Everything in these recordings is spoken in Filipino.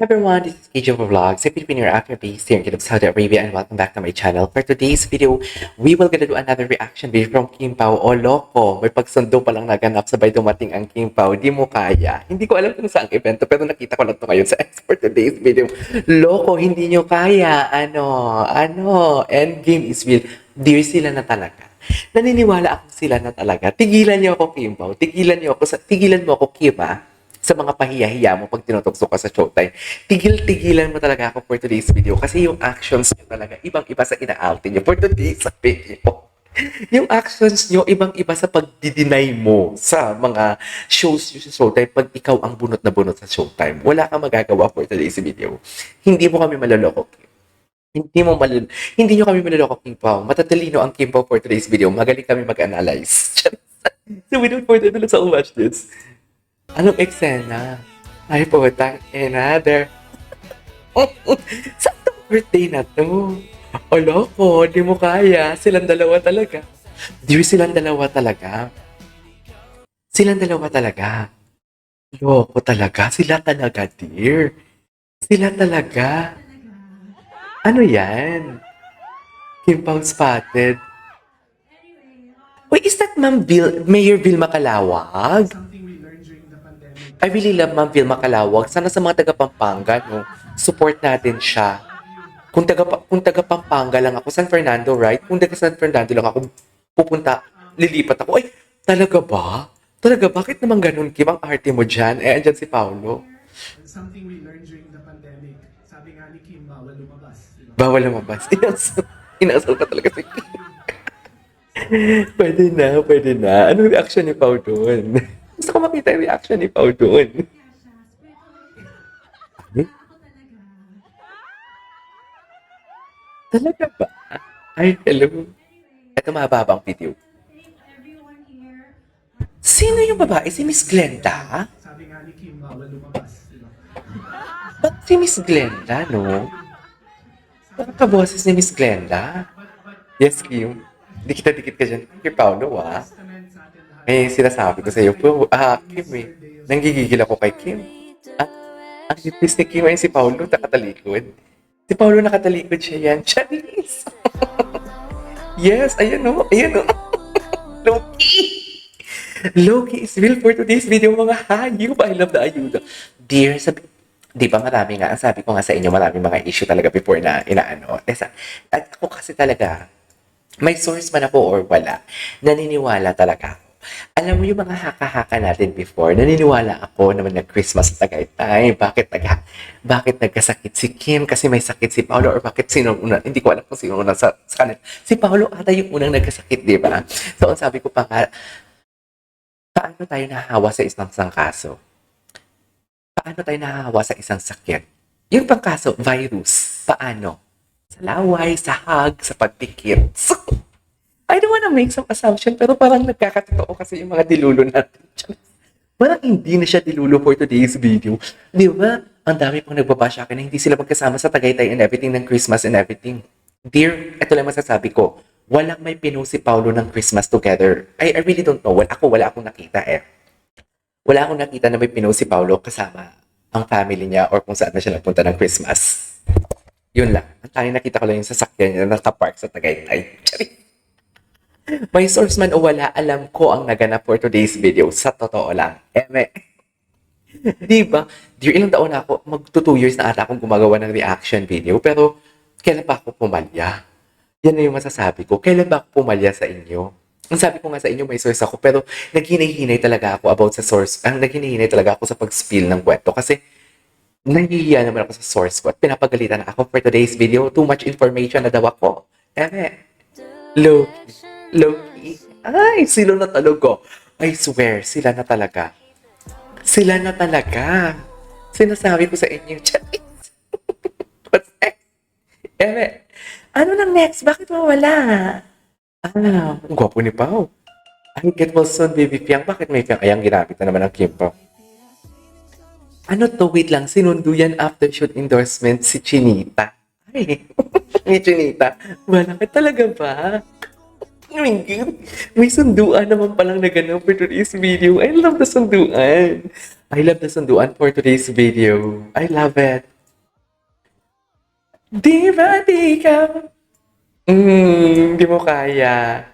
Everyone, this is KJ Vlogs, a Filipino actor based here in Saudi Arabia, and welcome back to my channel. For today's video, we will gonna do another reaction video from Kim Pao. Oh, loko! May pagsundo pa lang naganap, sabay dumating ang Kim Pao. Di mo kaya. Hindi ko alam kung saan evento, pero nakita ko lang ito ngayon sa for today's video. Loko, hindi nyo kaya. Endgame is real. Dear sila na talaga. Naniniwala ako sila na talaga. Tigilan niyo ako, Kim Pao. Tigilan mo ako, Kim, sa mga pahiya-hiya mo pag tinutugso ka sa showtime. Tigil-tigilan mo talaga ako for today's video kasi yung actions nyo talaga ibang-iba sa ina-outing nyo for today's video. Yung actions nyo ibang-iba sa pagdi-deny mo sa mga shows nyo sa showtime pag ikaw ang bunot na bunot sa showtime. Wala kang magagawa for today's video. Hindi mo kami maloloko. Hindi nyo kami maloloko, Kim Pao. Matatalino ang Kim Pao for today's video. Magaling kami mag-analyze. So without further ado, let's all watch this. Anong eksena? Ay, putang another. Saan tong birthday na to? O loko, di mo kaya. Silang dalawa talaga. Dear, silang dalawa talaga. Silang dalawa talaga. Loko talaga. Sila talaga, dear. Sila talaga. Ano yan? Kim Pao spotted. Wait, is that Mayor Vilma Calawag? I really love Ma'am Vilma Calawag. Sana sa mga taga Pampanga, no, support natin siya. Kung taga Pampanga lang ako, San Fernando, right? Kung taga San Fernando lang ako, lilipat ako. Ay, talaga ba? Talaga, bakit naman ganun, Kim? Ang arte mo dyan. Andyan si Paolo. Something we learned during the pandemic. Sabi nga ni Kim, bawal lumabas. Diba? Bawal lumabas. Inasal ka talaga si Kim. Pwede na. Anong reaction ni Pao doon? Gusto ko makita yung reaction ni Pao doon. Talaga ba? Ay, hello. Ito mababang video. Sino yung babae? Si Miss Glenda? Sabi nga ni Kim, bawal lumabas. Diba? Ba't si Miss Glenda, no? Parang kaboses ni Miss Glenda. Yes, Kim. Dikit ka dyan. Kay Paolo, Testament sa atin lahat. Eh, sinasabi ko sa iyo, Kim eh. Nanggigigil ako kay Kim. Ang litis ni Kim ay si Paolo nakatalikod. Si Paolo nakatalikod siya yan. Charis! Yes, ayan o. Loki! Loki is real for today's video, mga hayop. I love the ayuda. Dear, di ba marami nga, ang sabi ko nga sa inyo, marami mga issue talaga before na inaano. At ako kasi talaga, may source man ako or wala, naniniwala talaga ako. Alam mo yung mga haka-haka natin before, naniniwala ako naman nag-Christmas sa Tagaytay. Bakit nagkasakit si Kim? Kasi may sakit si Paolo, or bakit sino una? Hindi ko alam kung sino una sa kanila. Si Paolo ata yung unang nagkasakit, di ba? So, ang sabi ko pa nga, paano tayo nahahawa sa isang kaso? Paano tayo nahahawa sa isang sakit? Yung pang kaso, virus. Paano? Sa laway, sa hug, sa pagpikit. So, I don't wanna make some assumption, pero parang nagkakatotoo kasi yung mga dilulo natin. Parang hindi na siya dilulo for today's video. Di ba? Ang dami pang nagbabash akin na hindi sila magkasama sa Tagaytay and everything ng Christmas and everything. Dear, ito lang masasabi ko. Walang may pinost si Paolo ng Christmas together. I really don't know. Wala akong nakita eh. Wala akong nakita na may pinost si Paolo kasama ang family niya or kung saan na siya nagpunta ng Christmas. Yun lang. Ang tanging nakita ko lang yung sasakyan niya na nakapark sa Tagaytay. May source man o wala, alam ko ang naganap for today's video. Sa totoo lang. Diba? Dear, ilang taon na ako, magto 2 years na ata akong gumagawa ng reaction video. Pero, kailan ba ako pumalya? Yan na yung masasabi ko. Kailan ba ako pumalya sa inyo? Ang sabi ko nga sa inyo, may source ako. Pero, naghinay-hinay talaga ako about sa source. Naghinay-hinay talaga ako sa pag-spill ng kwento. Kasi, nahihiya naman ako sa source ko. At pinapagalitan ako for today's video. Too much information na daw ako. Loki. Ay, sila na talaga. I swear, sila na talaga. Sinasabi ko sa inyo. What's next? Ano nang next? Bakit mawala? Ang gwapo ni Pao. Ay, get well soon, baby Piang. Bakit may Piang? Ayang ginamit na naman ang Kim Pao. Ano to? Wait lang. Sinundo yan after shoot endorsement si Chinita. Ay, ni Chinita. Malaki talaga ba? May sunduan naman palang na ganun for today's video. I love the sunduan for today's video. I love it. Di ba di ka? Hindi mo kaya.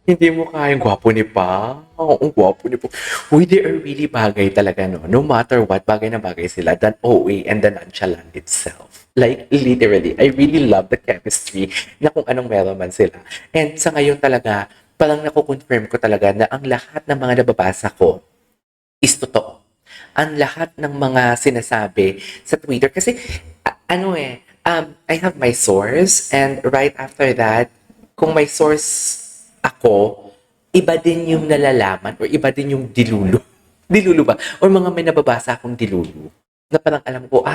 Hindi mo kaya. Ang gwapo ni Pa. Oo, ang gwapo ni Pa. Uy, they are really bagay talaga, no? No matter what, bagay na bagay sila. That OA and the nonchalant itself. Like, literally, I really love the chemistry na kung anong meron man sila. And sa ngayon talaga, parang nakukonfirm ko talaga na ang lahat ng mga nababasa ko is totoo. Ang lahat ng mga sinasabi sa Twitter. Kasi, I have my source and right after that, kung may source ako, iba din yung nalalaman or iba din yung dilulo. Dilulo ba? Or mga may nababasa akong dilulo. Na parang alam ko,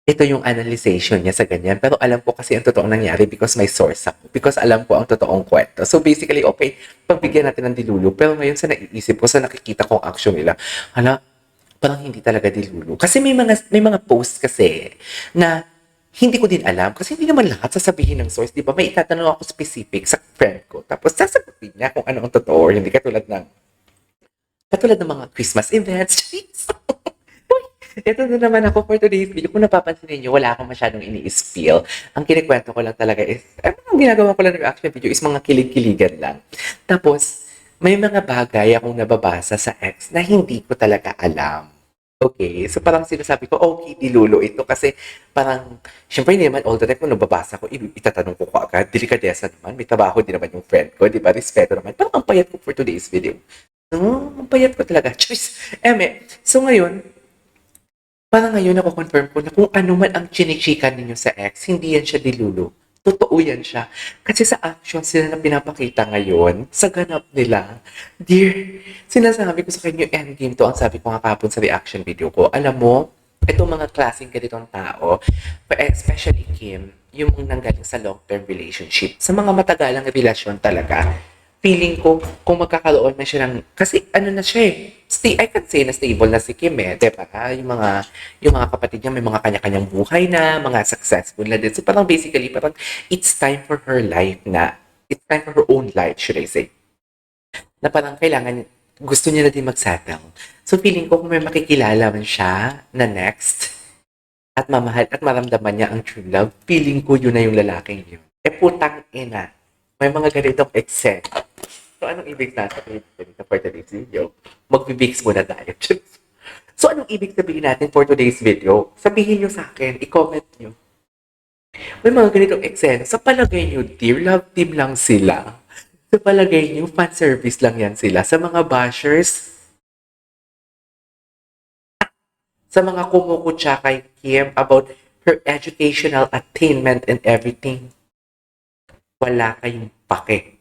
ito yung analyzation niya sa ganyan. Pero alam ko kasi ang totoong nangyari because may source ako. Because alam ko ang totoong kwento. So basically, okay, pagbigyan natin ng dilulo. Pero ngayon sa naiisip ko, sa nakikita kong action nila, parang hindi talaga dilulo. Kasi may mga posts kasi na hindi ko din alam kasi hindi naman lahat sasabihin ng source, 'di ba? May itatanong ako specific sa friend ko. Tapos sasagutin niya kung ano ang totoo or hindi katulad ng mga Christmas events. Ito na naman ako for today's video. Kung napapansin niyo, wala akong masyadong ini-spill. Ang kinikwento ko lang talaga is, ang ginagawa ko lang ng reaction video is mga kilig-kiligan lang. Tapos, may mga bagay akong nababasa sa ex na hindi ko talaga alam. Okay, so parang sinasabi ko, okay, dilulo ito kasi parang, syempre hindi naman all the time kung nababasa ko, itatanong ko agad, delikadesa naman, may trabaho din naman yung friend ko, di ba, respeto naman. Parang ang payat ko for today's video. No, ang payat ko talaga. Choice. So ngayon, parang ngayon nako-confirm ko na kung ano man ang chinichika ninyo sa ex, hindi yan siya dilulo. Totoo yan siya. Kasi sa actions sila na pinapakita ngayon, sa ganap nila, dear, sinasabi ko sa kanyo, endgame to, ang sabi ko nga kapon sa reaction video ko. Alam mo, itong mga klaseng ganitong tao, especially Kim, yung nanggaling sa long-term relationship, sa mga matagalang relasyon talaga, feeling ko kung magkakaroon na siya ng kasi ano na siya I can say na stable na si Kim diba? Yung mga kapatid niya may mga kanya-kanyang buhay na, mga successful na din. So parang basically, parang it's time for her life na, it's time for her own life, should I say. Na parang kailangan, gusto niya na din mag-settle. So feeling ko kung may makikilala man siya na next, at mamahal at maramdaman niya ang true love, feeling ko yun na yung lalaking yun. Putang ina. May mga ganitong eksena. So, anong ibig sabihin dito for today's video? Magbibigs muna tayo. So, anong ibig sabihin natin for today's video? Sabihin nyo sa akin, i-comment nyo. May mga ganitong eksena. Sa palagay nyo, dear love team lang sila. Sa palagay nyo, fan service lang yan sila. Sa mga bashers, sa mga kumukutsa kay Kim about her educational attainment and everything, wala kayong pake.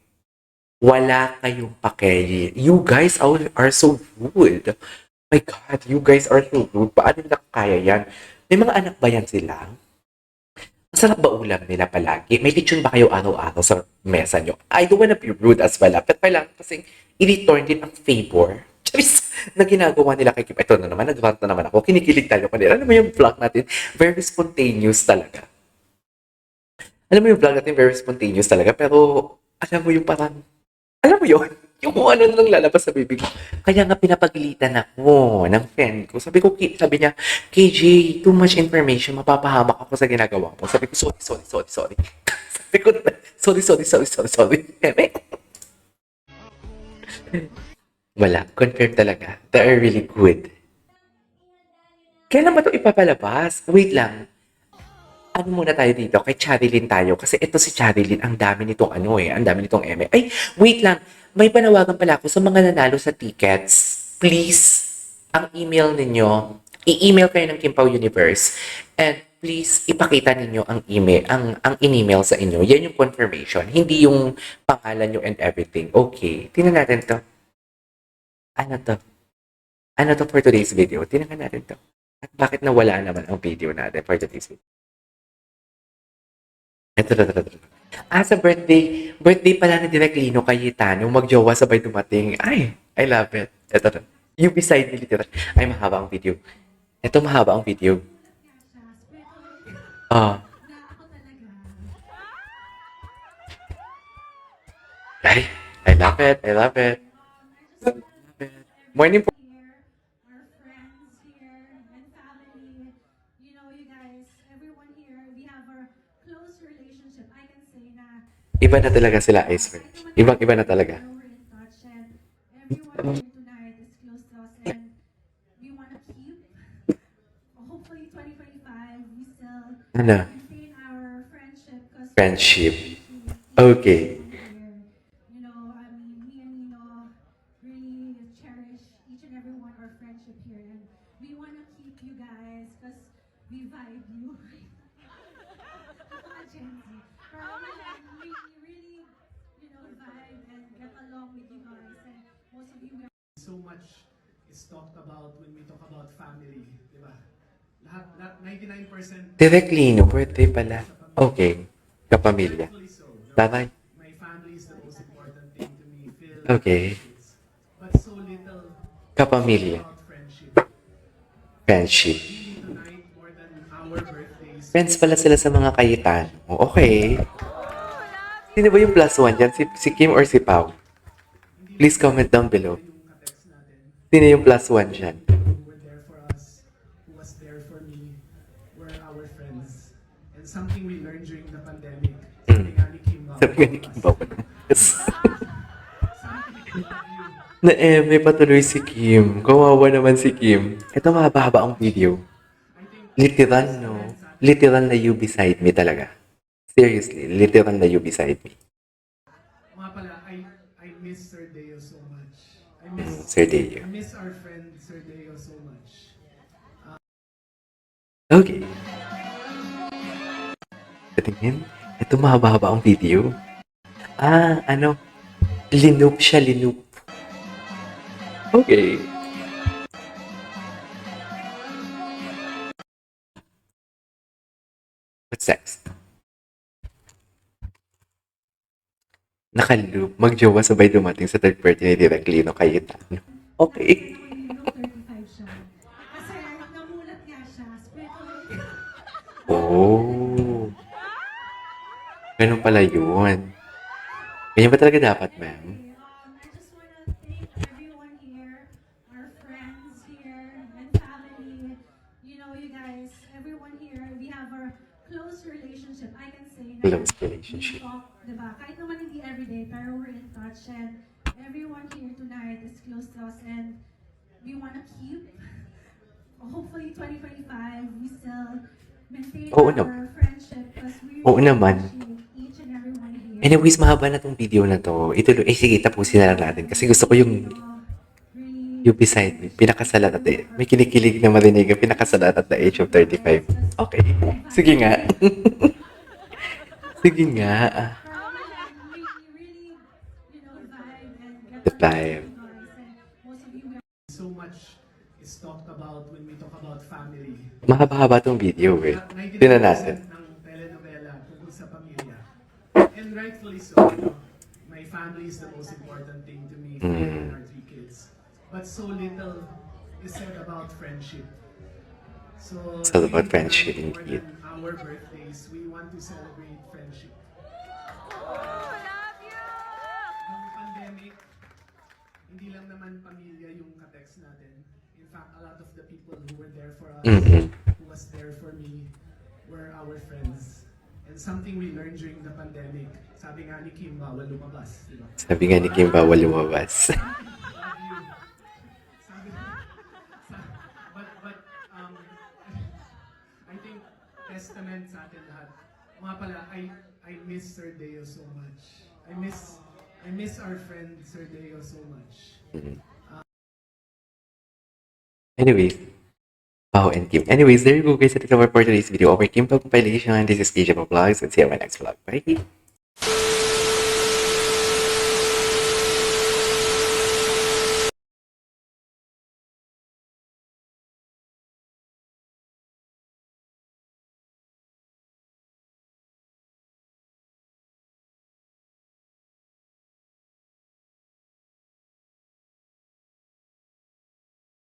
Wala kayong pake. You guys are so rude. My God, you guys are so rude. Paano nila kaya yan? May mga anak ba yan sila? Masarap ba ulam nila palagi? May lechon ba kayo araw-araw sa mesa nyo? I don't wanna be rude as well. But kailangan kasing i-return din ang favor. Charis, na ginagawa nila kay Kim. Ito na naman, nag-rant na naman ako. Kinikilig tayo kanila. Alam mo yung vlog natin? Very spontaneous talaga. Alam mo yung vlog natin? Very spontaneous talaga. Pero, alam mo yung parang, alam mo yun? Yung kung ano nang lalabas sa bibig ko. Kaya nga pinapagalitan ako ng friend ko. Sabi niya, KJ, too much information, mapapahamak ako sa ginagawa mo. Sabi ko, sorry. Sabi ko, sorry. Eme. Wala, confirm talaga. They are really good. Kailan ba ito ipapalabas? Wait lang. Ano muna tayo dito? Kay Charilyn tayo. Kasi ito si Charilyn, ang dami nitong ang dami nitong eme. Ay, wait lang. May panawagan pala ako sa mga nanalo sa tickets. Please, ang email ninyo, i-email kayo ng Kimpaw Universe. And please, ipakita ninyo ang email, ang in-email sa inyo. Yan yung confirmation. Hindi yung pangalan nyo and everything. Okay, tingnan natin to. Ano to? Ano to for today's video? Tingnan natin to. At bakit nawala naman ang video natin for today's video? Ito. Sa birthday pala ni Direk Lino Cayetano, magjowa sabay dumating. Ay, I love it. Ito. You beside me, literal. Ay, mahaba ang video. Ito, mahaba ang video. Ah. Ay, I love it. Morning po. Here, our friends here and family. You know, you guys, everyone here, we have our Iba na talaga sila, I swear. Ibang-iba na talaga. We're in touch and everyone here tonight is close to us and we want to keep, hopefully 2025, we still Ano? maintain our friendship because Friendship. Okay. you know, I mean, me and Nino really cherish each and every one our friendship here and we want to keep you guys because we vibe you. Gen Z. Pero we really, you know, vibe and get along with you guys and most of you guys. So much is talked about when we talk about family, di ba? Lahat 99% Directly, no? Birthday pala. Okay. Kapamilya. rightfully so. No? Tama. My family is the most important thing to me. Phil, Okay. kids. But so little Kapamilya. about friendship. Friendship. Really tonight, more than our birthdays, Friends pala sila sa mga Cayetano. Okay. Sino ba yung plus one dyan? Si Kim or si Pao? Please comment down below. yung katext natin, Sino yung plus one dyan? who were there for us, who was there for me, were our friends. And something we learned during the pandemic, sabi nga ni Kim, Sabi nga ni Kim Pao. something we love you. Na-eme patuloy si Kim. Kawawa naman si Kim. Ito mahaba-haba ang video. I think Literal, no? Literal na you beside me talaga. Seriously, literal na you beside me. mga pala, I miss Sir Deo so much. Sir Deo. I miss our friend Sir Deo so much. Okay. Patingin. Ito mahaba-haba ang video. Ano? Linoop siya, linoop. Okay. What's next? Nakaloop. Magjowa sabay dumating sa third party ni Direk Lino Cayetano. Okay. You know, 35 siya. Kasi namulat nga siya. Spiritually. Oh. Ganun pala yun. Ganyan ba talaga dapat, ma'am? I just want to thank everyone here, our friends here, and family. You know, you guys, everyone here, we have our close relationship. I can say that Close relationship. we talk, diba? Kahit naman hindi everyday, pero we're in touch. And everyone here tonight is close to us. And we want to keep, hopefully 2025, we still maintain Oo our naman. friendship. Because we Oo really naman. appreciate each and everyone here. Anyways, mahaba na tong video na to. Ituloy. Sige, tapusin na lang natin. Kasi gusto ko yung you beside me. Pinakasalat at the, may kinikilig na marinig ang pinakasalat at the age of 35. Okay. Sige nga. Sige nga. The vibe. So much is talked about when we talk about family. Mahaba-haba tong video eh. Lahat 99% Tingnan natin. ng telenovela tungkol sa pamilya. And rightfully so, no? My family is the most important thing to me, and our 3 kids. But so little is said about friendship. So It's all about really, friendship more indeed. than our birthdays, we want to celebrate friendship. Nung pandemic, hindi lang naman pamilya yung katext natin. In fact, a lot of the people who were there for us, Mhm. who was there for me, were our friends. And something we learned during the pandemic, sabi nga ni Kim, bawal lumabas. Di ba? Sabi nga ni Kim, bawal lumabas. Love you. Sabi, but I think testament sa atin lahat. Mga pala, I miss Sir Deo so much. I miss our friend Sir Deo so much. Anyways, Pao and Kim. Anyways, there you go guys. That's our for today's video over Kim Pao compilation. This is KJ Vlogs and see you on my next vlog. Bye!